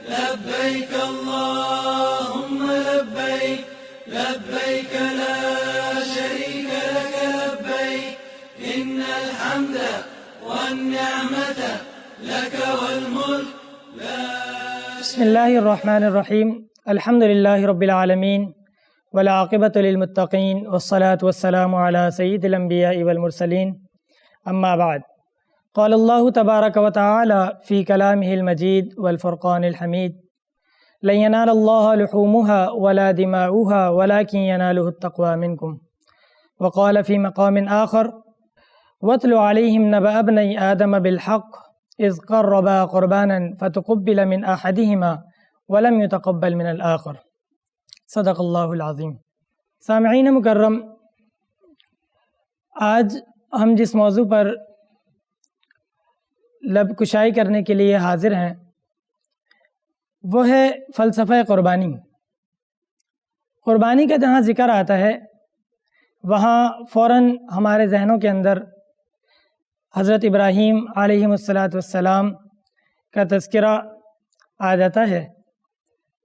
لبيك اللهم لبيك لبيك لا شريك لك لبيك إن الحمد والنعمة لك والملك بسم اللہ الرحمن الرحیم الحمد للہ رب العالمین والعاقبۃ للمتقین والصلاة والسلام علی سید الانبیاء والمرسلین اما بعد قال اللہ تبارک وتعالی فی کلامہ المجید والفرقان الحمید لن ینال اللہ لحومها ولا دماؤها ولكن يناله التقوى منکم وقال فی مقام آخر واتل علیہم نبأ ابنی آدم بالحق اذ قربا قربانا فتقبل من احدهما ولم يتقبل من الآخر صدق اللہ العظیم۔ سامعین مکرم، آج ہم جس موضوع پر لب کشائی کرنے کے لیے حاضر ہیں وہ ہے فلسفہ قربانی۔ قربانی کا جہاں ذکر آتا ہے وہاں فوراً ہمارے ذہنوں کے اندر حضرت ابراہیم علیہ السلام کا تذکرہ آ جاتا ہے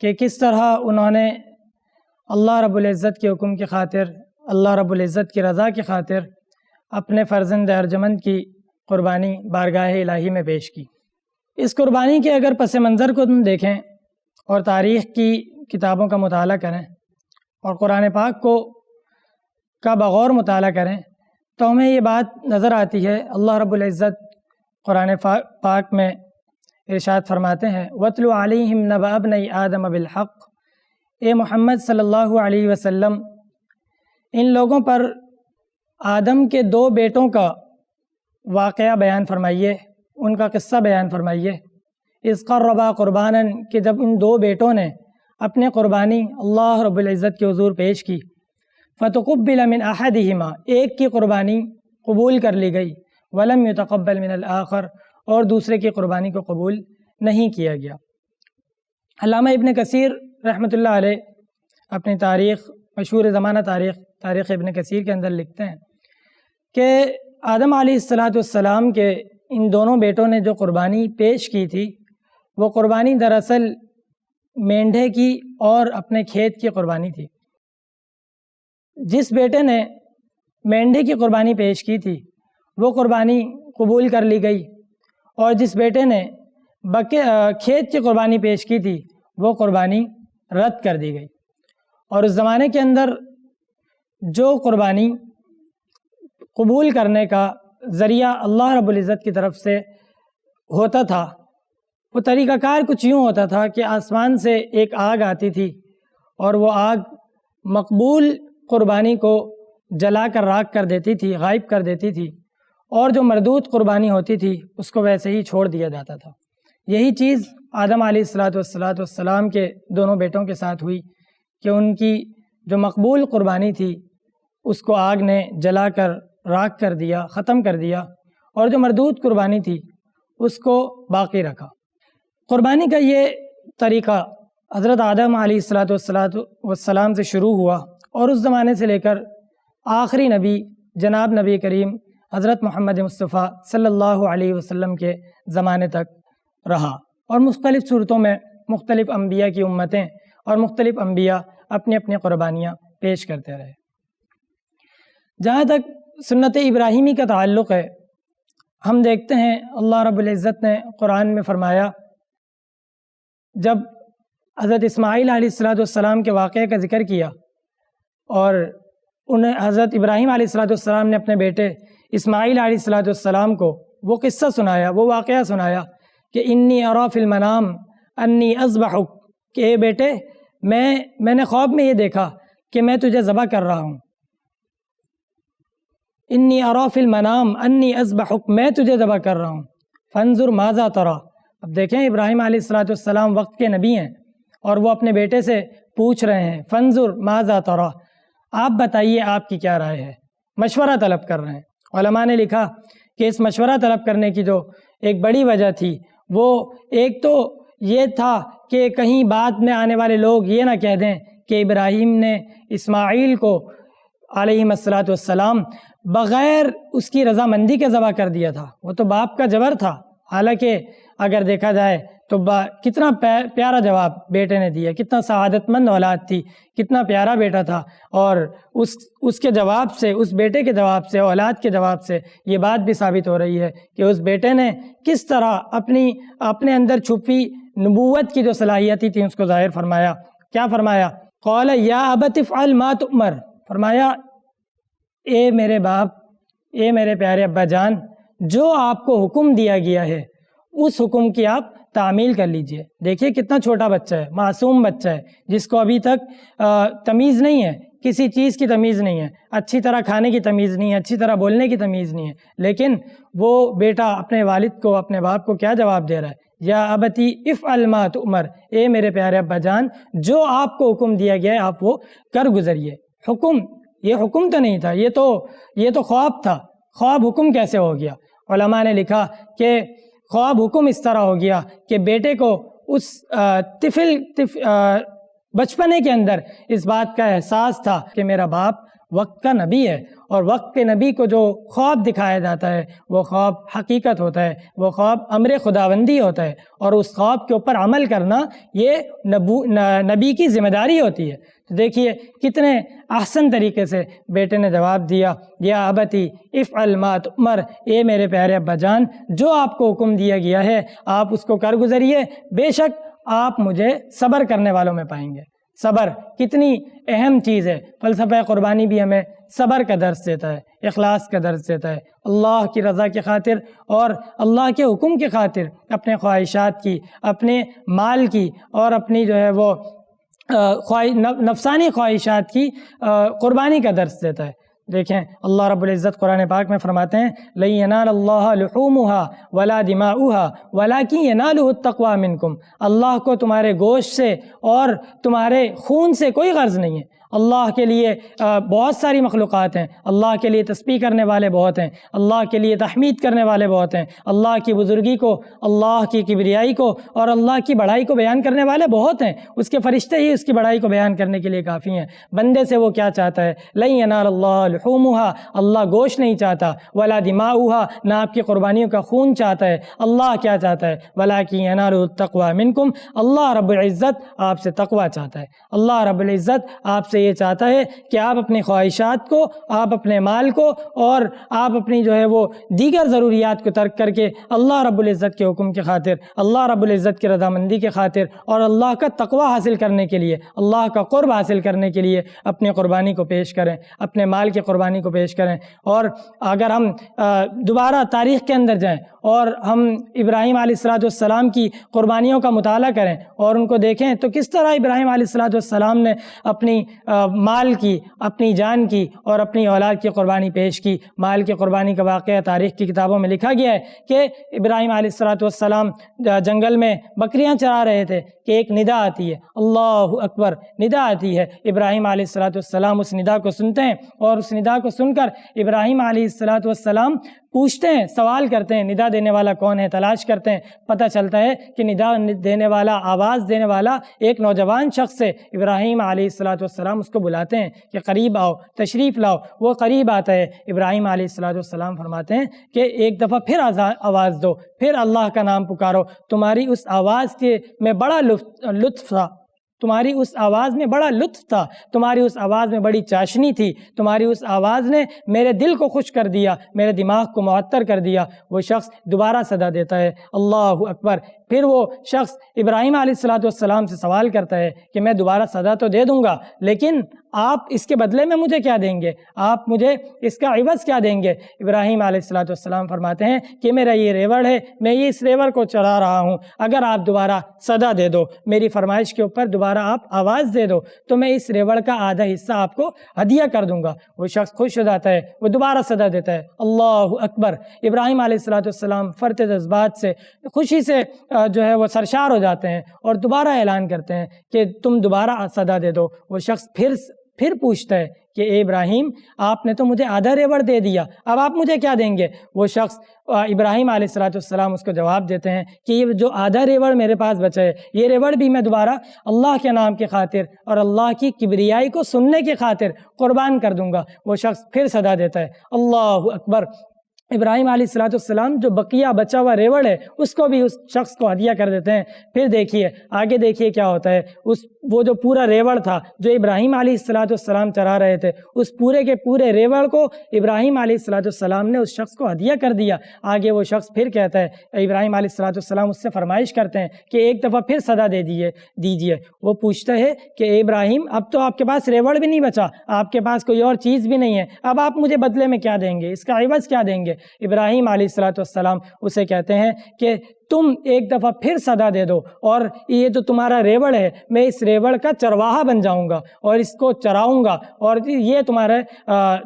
کہ کس طرح انہوں نے اللہ رب العزت کے حکم کی خاطر، اللہ رب العزت کی رضا کی خاطر اپنے فرزند ارجمند کی قربانی بارگاہ الہی میں پیش کی۔ اس قربانی کے اگر پس منظر کو تم دیکھیں اور تاریخ کی کتابوں کا مطالعہ کریں اور قرآن پاک کا بغور مطالعہ کریں تو ہمیں یہ بات نظر آتی ہے۔ اللہ رب العزت قرآن پاک میں ارشاد فرماتے ہیں وَاتْلُ عَلَيْهِمْ نَبَأَ ابْنَيْ آدَمَ بِالْحَقِّ، اے محمد صلی اللہ علیہ وسلم ان لوگوں پر آدم کے دو بیٹوں کا واقعہ بیان فرمائیے، ان کا قصہ بیان فرمائیے۔ اِذْ قَرَّبَا قُرْبَانًا، کہ جب ان دو بیٹوں نے اپنے قربانی اللہ رب العزت کے حضور پیش کی، فَتُقُبِّلَ مِنْ أَحَدِهِمَا، ایک کی قربانی قبول کر لی گئی، وَلَمْ يُتَقَبَّلْ مِنَ الْآخَرِ، اور دوسرے کی قربانی کو قبول نہیں کیا گیا۔ علامہ ابن کثیر رحمۃ اللہ علیہ اپنی تاریخ، مشہور زمانہ تاریخ ابن کثیر کے اندر لکھتے ہیں کہ آدم علیہ السلام کے ان دونوں بیٹوں نے جو قربانی پیش کی تھی وہ قربانی دراصل مینڈھے کی اور اپنے کھیت کی قربانی تھی۔ جس بیٹے نے مینڈھے کی قربانی پیش کی تھی وہ قربانی قبول کر لی گئی، اور جس بیٹے نے کھیت کی قربانی پیش کی تھی وہ قربانی رد کر دی گئی۔ اور اس زمانے کے اندر جو قربانی قبول کرنے کا ذریعہ اللہ رب العزت کی طرف سے ہوتا تھا وہ طریقہ کار کچھ یوں ہوتا تھا کہ آسمان سے ایک آگ آتی تھی اور وہ آگ مقبول قربانی کو جلا کر راکھ کر دیتی تھی، غائب کر دیتی تھی، اور جو مردود قربانی ہوتی تھی اس کو ویسے ہی چھوڑ دیا جاتا تھا۔ یہی چیز آدم علیہ السلام کے دونوں بیٹوں کے ساتھ ہوئی کہ ان کی جو مقبول قربانی تھی اس کو آگ نے جلا کر راکھ کر دیا، ختم کر دیا، اور جو مردود قربانی تھی اس کو باقی رکھا۔ قربانی کا یہ طریقہ حضرت آدم علیہ السلام سے شروع ہوا اور اس زمانے سے لے کر آخری نبی جناب نبی کریم حضرت محمد مصطفیٰ صلی اللہ علیہ وسلم کے زمانے تک رہا، اور مختلف صورتوں میں مختلف انبیاء کی امتیں اور مختلف انبیاء اپنی اپنی قربانیاں پیش کرتے رہے۔ جہاں تک سنت ابراہیمی کا تعلق ہے، ہم دیکھتے ہیں اللہ رب العزت نے قرآن میں فرمایا، جب حضرت اسماعیل علیہ السلام کے واقعے کا ذکر کیا اور انہیں حضرت ابراہیم علیہ السلام نے اپنے بیٹے اسماعیل علیہ السلام کو وہ قصہ سنایا، وہ واقعہ سنایا کہ انی ارا فی المنام انی اذبحک، کہ اے بیٹے میں نے خواب میں یہ دیکھا کہ میں تجھے ذبح کر رہا ہوں۔ انی ارا فی المنام انی اذبحک، میں تجھے ذبح کر رہا ہوں۔ فانظر ماذا تری، اب دیکھیں ابراہیم علیہ السلام وقت کے نبی ہیں اور وہ اپنے بیٹے سے پوچھ رہے ہیں فانظر ماذا تری، آپ بتائیے آپ کی کیا رائے ہے، مشورہ طلب کر رہے ہیں۔ علماء نے لکھا کہ اس مشورہ طلب کرنے کی جو ایک بڑی وجہ تھی وہ ایک تو یہ تھا کہ کہیں بعد میں آنے والے لوگ یہ نہ کہہ دیں کہ ابراہیم نے اسماعیل کو علیہ السلام بغیر اس کی رضامندی کے ذبح کر دیا تھا، وہ تو باپ کا جبر تھا، حالانکہ اگر دیکھا جائے تو کتنا پیارا جواب بیٹے نے دیا، کتنا سعادت مند اولاد تھی، کتنا پیارا بیٹا تھا، اور اس کے جواب سے، اس بیٹے کے جواب سے، اولاد کے جواب سے یہ بات بھی ثابت ہو رہی ہے کہ اس بیٹے نے کس طرح اپنے اندر چھپی نبوت کی جو صلاحیتیں تھیں اس کو ظاہر فرمایا۔ کیا فرمایا؟ قال یا ابت افعل ما تؤمر، فرمایا اے میرے باپ، اے میرے پیارے ابا جان، جو آپ کو حکم دیا گیا ہے اس حکم کی آپ تعمیل کر لیجئے۔ دیکھیے کتنا چھوٹا بچہ ہے، معصوم بچہ ہے، جس کو ابھی تک تمیز نہیں ہے، کسی چیز کی تمیز نہیں ہے، اچھی طرح کھانے کی تمیز نہیں ہے، اچھی طرح بولنے کی تمیز نہیں ہے، لیکن وہ بیٹا اپنے والد کو، اپنے باپ کو کیا جواب دے رہا ہے؟ یا ابتی افعل ما تؤمر، اے میرے پیارے ابا جان، جو آپ کو حکم دیا گیا ہے آپ وہ کر گزریے۔ حکم، یہ حکم تو نہیں تھا، یہ تو خواب تھا، خواب حکم کیسے ہو گیا؟ علماء نے لکھا کہ خواب حکم اس طرح ہو گیا کہ بیٹے کو اس بچپنے کے اندر اس بات کا احساس تھا کہ میرا باپ وقت کا نبی ہے، اور وقت کے نبی کو جو خواب دکھایا جاتا ہے وہ خواب حقیقت ہوتا ہے، وہ خواب امر خداوندی ہوتا ہے، اور اس خواب کے اوپر عمل کرنا یہ نبی کی ذمہ داری ہوتی ہے۔ تو دیکھیے کتنے احسن طریقے سے بیٹے نے جواب دیا، یا ابتی افعل ما تؤمر، اے میرے پیارے ابا جان، جو آپ کو حکم دیا گیا ہے آپ اس کو کر گزریے، بے شک آپ مجھے صبر کرنے والوں میں پائیں گے۔ صبر کتنی اہم چیز ہے، فلسفہ قربانی بھی ہمیں صبر کا درس دیتا ہے، اخلاص کا درس دیتا ہے، اللہ کی رضا کی خاطر اور اللہ کے حکم کی خاطر اپنے خواہشات کی، اپنے مال کی اور اپنی جو ہے وہ نفسانی خواہشات کی قربانی کا درس دیتا ہے۔ دیکھیں اللہ رب العزت قرآن پاک میں فرماتے ہیں لَن يَنَالَ اللَّهَ لُحُومُهَا وَلَا دِمَاؤُهَا وَلَكِنْ يَنَالُهُ التَّقْوَى مِنْكُمْ، اللہ کو تمہارے گوشت سے اور تمہارے خون سے کوئی غرض نہیں ہے۔ اللہ کے لیے بہت ساری مخلوقات ہیں، اللہ کے لیے تسبیح کرنے والے بہت ہیں، اللہ کے لیے تحمید کرنے والے بہت ہیں، اللہ کی بزرگی کو، اللہ کی کبریائی کو اور اللہ کی بڑائی کو بیان کرنے والے بہت ہیں، اس کے فرشتے ہی اس کی بڑائی کو بیان کرنے کے لیے کافی ہیں۔ بندے سے وہ کیا چاہتا ہے؟ لَن يَنَالَ اللَّهَ لُحُومُهَا، اللہ گوشت نہیں چاہتا، وَلَا دِمَاؤُهَا، نہ آپ کی قربانیوں کا خون چاہتا ہے۔ اللہ کیا چاہتا ہے؟ وَلَكِنْ يَنَالُهُ التَّقْوَى مِنْكُمْ، اللہ رب العزت آپ سے تقوی چاہتا ہے۔ اللہ رب العزت آپ سے یہ چاہتا ہے کہ آپ اپنی خواہشات کو، آپ اپنے مال کو اور آپ اپنی جو ہے وہ دیگر ضروریات کو ترک کر کے اللہ رب العزت کے حکم کی خاطر، اللہ رب العزت کی رضامندی کی خاطر اور اللہ کا تقوی حاصل کرنے کے لیے، اللہ کا قرب حاصل کرنے کے لیے اپنی قربانی کو پیش کریں، اپنے مال کی قربانی کو پیش کریں۔ اور اگر ہم دوبارہ تاریخ کے اندر جائیں اور ہم ابراہیم علیہ السلام کی قربانیوں کا مطالعہ کریں اور ان کو دیکھیں تو کس طرح ابراہیم علیہ السلام نے اپنی مال کی، اپنی جان کی اور اپنی اولاد کی قربانی پیش کی۔ مال کی قربانی کا واقعہ تاریخ کی کتابوں میں لکھا گیا ہے کہ ابراہیم علیہ السلام جنگل میں بکریاں چرا رہے تھے کہ ایک ندا آتی ہے، اللہ اکبر، ندا آتی ہے۔ ابراہیم علیہ السلام اس ندا کو سنتے ہیں اور اس ندا کو سن کر ابراہیم علیہ السلام پوچھتے ہیں، سوال کرتے ہیں ندا دینے والا کون ہے، تلاش کرتے ہیں، پتہ چلتا ہے کہ ندا دینے والا، آواز دینے والا ایک نوجوان شخص ہے۔ ابراہیم علیہ السلام اس کو بلاتے ہیں کہ قریب آؤ، تشریف لاؤ۔ وہ قریب آتا ہے، ابراہیم علیہ السلام فرماتے ہیں کہ ایک دفعہ پھر آواز دو، پھر اللہ کا نام پکارو، تمہاری اس آواز کے میں بڑا لطف تھا، تمہاری اس آواز میں بڑا لطف تھا، تمہاری اس آواز میں بڑی چاشنی تھی، تمہاری اس آواز نے میرے دل کو خوش کر دیا، میرے دماغ کو معطر کر دیا۔ وہ شخص دوبارہ صدا دیتا ہے، اللہ اکبر۔ پھر وہ شخص ابراہیم علیہ السلام سے سوال کرتا ہے کہ میں دوبارہ صدا تو دے دوں گا، لیکن آپ اس کے بدلے میں مجھے کیا دیں گے؟ آپ مجھے اس کا عوض کیا دیں گے؟ ابراہیم علیہ السلام فرماتے ہیں کہ میرا یہ ریوڑ ہے، میں یہ اس ریوڑ کو چلا رہا ہوں، اگر آپ دوبارہ صدا دے دو، میری فرمائش کے اوپر دوبارہ آپ آواز دے دو تو میں اس ریوڑ کا آدھا حصہ آپ کو ہدیہ کر دوں گا۔ وہ شخص خوش ہو جاتا ہے، وہ دوبارہ صدا دیتا ہے، اللہ اکبر۔ ابراہیم علیہ السلام فرط جذبات سے، خوشی سے جو ہے وہ سرشار ہو جاتے ہیں اور دوبارہ اعلان کرتے ہیں کہ تم دوبارہ صدا دے دو۔ وہ شخص پھر پوچھتا ہے کہ اے ابراہیم، آپ نے تو مجھے آدھا ریوڑ دے دیا، اب آپ مجھے کیا دیں گے؟ وہ شخص ابراہیم علیہ السلام اس کو جواب دیتے ہیں کہ یہ جو آدھا ریوڑ میرے پاس بچا ہے، یہ ریوڑ بھی میں دوبارہ اللہ کے نام کی خاطر اور اللہ کی کبریائی کو سننے کی خاطر قربان کر دوں گا۔ وہ شخص پھر صدا دیتا ہے، اللہ اکبر۔ ابراہیم علیہ السلام جو بقیہ بچا ہوا ریوڑ ہے اس کو بھی اس شخص کو ہدیہ کر دیتے ہیں۔ پھر دیکھیے آگے، دیکھیے کیا ہوتا ہے، وہ جو پورا ریوڑ تھا جو ابراہیم علیہ السلام چرا رہے تھے، اس پورے کے پورے ریوڑ کو ابراہیم علیہ السلام نے اس شخص کو ہدیہ کر دیا۔ آگے وہ شخص پھر کہتا ہے، ابراہیم علیہ السلام اس سے فرمائش کرتے ہیں کہ ایک دفعہ پھر صدا دیجیے۔ وہ پوچھتا ہے کہ اے ابراہیم، اب تو آپ کے پاس ریوڑ بھی نہیں بچا، آپ کے پاس کوئی اور چیز بھی نہیں ہے، اب آپ مجھے بدلے میں کیا دیں گے، اس کا عوض کیا دیں گے؟ ابراہیم علیہ السلام اسے کہتے ہیں کہ تم ایک دفعہ پھر صدا دے دو، اور یہ جو تمہارا ریوڑ ہے میں اس ریوڑ کا چرواہا بن جاؤں گا اور اس کو چراؤں گا، اور یہ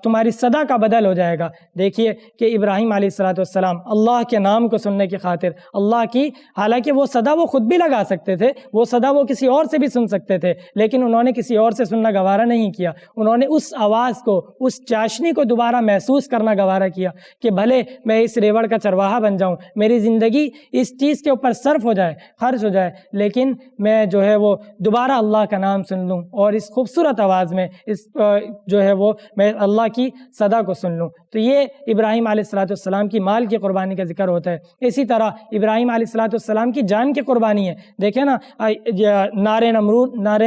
تمہاری صدا کا بدل ہو جائے گا۔ دیکھیے کہ ابراہیم علیہ السلام اللہ کے نام کو سننے کی خاطر اللہ کی، حالانکہ وہ صدا وہ خود بھی لگا سکتے تھے، وہ صدا وہ کسی اور سے بھی سن سکتے تھے، لیکن انہوں نے کسی اور سے سننا گوارا نہیں کیا۔ انہوں نے اس آواز کو، اس چاشنی کو دوبارہ محسوس کرنا گوارا کیا کہ بھلے میں اس ریوڑ کا چرواہا بن جاؤں، میری زندگی اس چیز کے اوپر صرف ہو جائے، خرچ ہو جائے، لیکن میں جو ہے وہ دوبارہ اللہ کا نام سن لوں اور اس خوبصورت آواز میں میں اللہ کی صدا کو سن لوں۔ تو یہ ابراہیم علیہ السلام کی مال کی قربانی کا ذکر ہوتا ہے۔ اسی طرح ابراہیم علیہ السلام کی جان کی قربانی ہے۔ دیکھیں نا، نار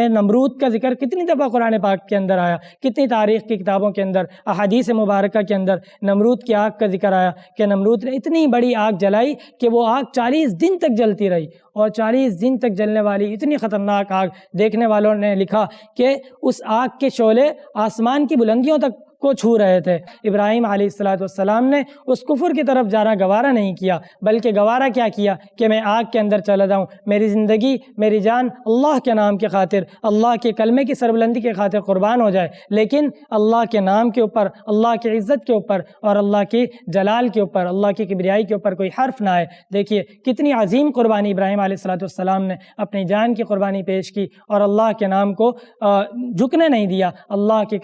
نمرود کا ذکر کتنی دفعہ قرآن پاک کے اندر آیا، کتنی تاریخ کی کتابوں کے اندر، احادیث مبارکہ کے اندر نمرود کی آگ کا ذکر آیا کہ نمرود نے اتنی بڑی آگ جلائی کہ وہ آگ 40 دن تک جلتی رہی، اور 40 دن تک جلنے والی اتنی خطرناک آگ، دیکھنے والوں نے لکھا کہ اس آگ کے شعلے آسمان کی بلندیوں تک کو چھو رہے تھے۔ ابراہیم علیہ السلام نے اس کفر کی طرف جانا گوارا نہیں کیا، بلکہ گوارا کیا کیا کہ میں آگ کے اندر چلا جاؤں، میری زندگی، میری جان اللہ کے نام کی خاطر، اللہ کے کلمے کی سربلندی کی خاطر قربان ہو جائے، لیکن اللہ کے نام کے اوپر، اللہ کی عزت کے اوپر اور اللہ کی جلال کے اوپر، اللہ کی کبریائی کے اوپر کوئی حرف نہ آئے۔ دیکھیے کتنی عظیم قربانی ابراہیم علیہ السلام نے اپنی جان کی قربانی پیش کی اور اللہ کے نام کو جھکنے نہیں دیا، اللہ کے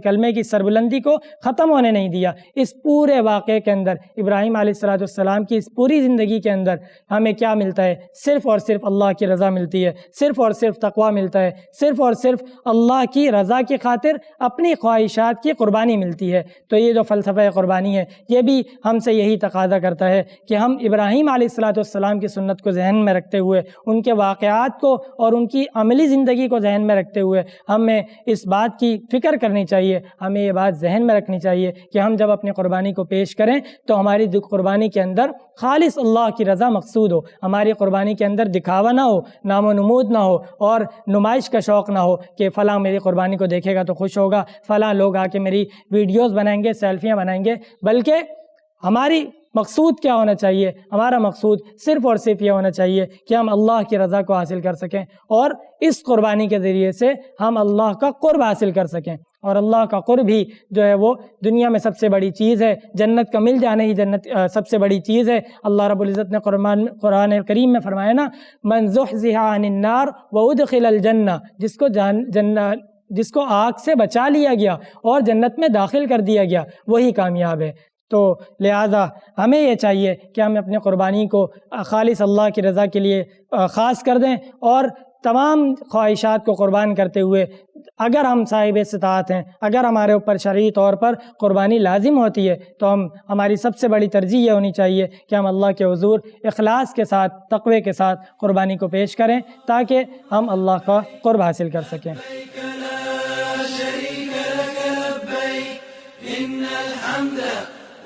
کلمے کی سربلندی کو ختم ہونے نہیں دیا۔ اس پورے واقعے کے اندر ابراہیم علیہ السلام کی اس پوری زندگی کے اندر ہمیں کیا ملتا ہے؟ صرف اور صرف اللہ کی رضا ملتی ہے، صرف اور صرف تقویٰ ملتا ہے، صرف اور صرف اللہ کی رضا کی خاطر اپنی خواہشات کی قربانی ملتی ہے۔ تو یہ جو فلسفہ قربانی ہے یہ بھی ہم سے یہی تقاضا کرتا ہے کہ ہم ابراہیم علیہ السلام کی سنت کو ذہن میں رکھتے ہوئے، ان کے واقعات کو اور ان کی عملی زندگی کو ذہن میں رکھتے ہوئے ہمیں اس بات کی فکر کرنی چاہیے، ہمیں یہ بات ذہن میں رکھنی چاہیے کہ ہم جب اپنی قربانی کو پیش کریں تو ہماری قربانی کے اندر خالص اللہ کی رضا مقصود ہو، ہماری قربانی کے اندر دکھاوا نہ ہو، نام و نمود نہ ہو، اور نمائش کا شوق نہ ہو کہ فلاں میری قربانی کو دیکھے گا تو خوش ہوگا، فلاں لوگ آ کے میری ویڈیوز بنائیں گے، سیلفیاں بنائیں گے، بلکہ ہماری مقصود کیا ہونا چاہیے؟ ہمارا مقصود صرف اور صرف یہ ہونا چاہیے کہ ہم اللہ کی رضا کو حاصل کر سکیں اور اس قربانی کے ذریعے سے ہم اللہ کا قرب حاصل کر سکیں، اور اللہ کا قرب ہی جو ہے وہ دنیا میں سب سے بڑی چیز ہے، جنت کا مل جانا ہی جنت سب سے بڑی چیز ہے۔ اللہ رب العزت نے قرآن کریم میں فرمایا نا، من زحزح عن النار وادخل الجنہ، جس کو آگ سے بچا لیا گیا اور جنت میں داخل کر دیا گیا وہی کامیاب ہے۔ تو لہٰذا ہمیں یہ چاہیے کہ ہم اپنی قربانی کو خالص اللہ کی رضا کے لیے خاص کر دیں، اور تمام خواہشات کو قربان کرتے ہوئے، اگر ہم صاحب استطاعت ہیں، اگر ہمارے اوپر شرعی طور پر قربانی لازم ہوتی ہے تو ہماری سب سے بڑی ترجیح یہ ہونی چاہیے کہ ہم اللہ کے حضور اخلاص کے ساتھ، تقوی کے ساتھ قربانی کو پیش کریں تاکہ ہم اللہ کا قرب حاصل کر سکیں۔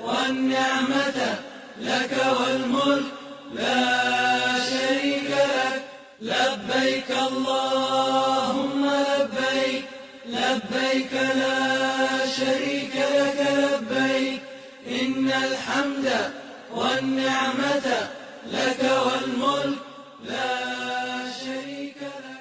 والنعمة لك والملك لا شريك لك لبيك اللهم لبيك لبيك لا شريك لك لبيك إن الحمد والنعمة لك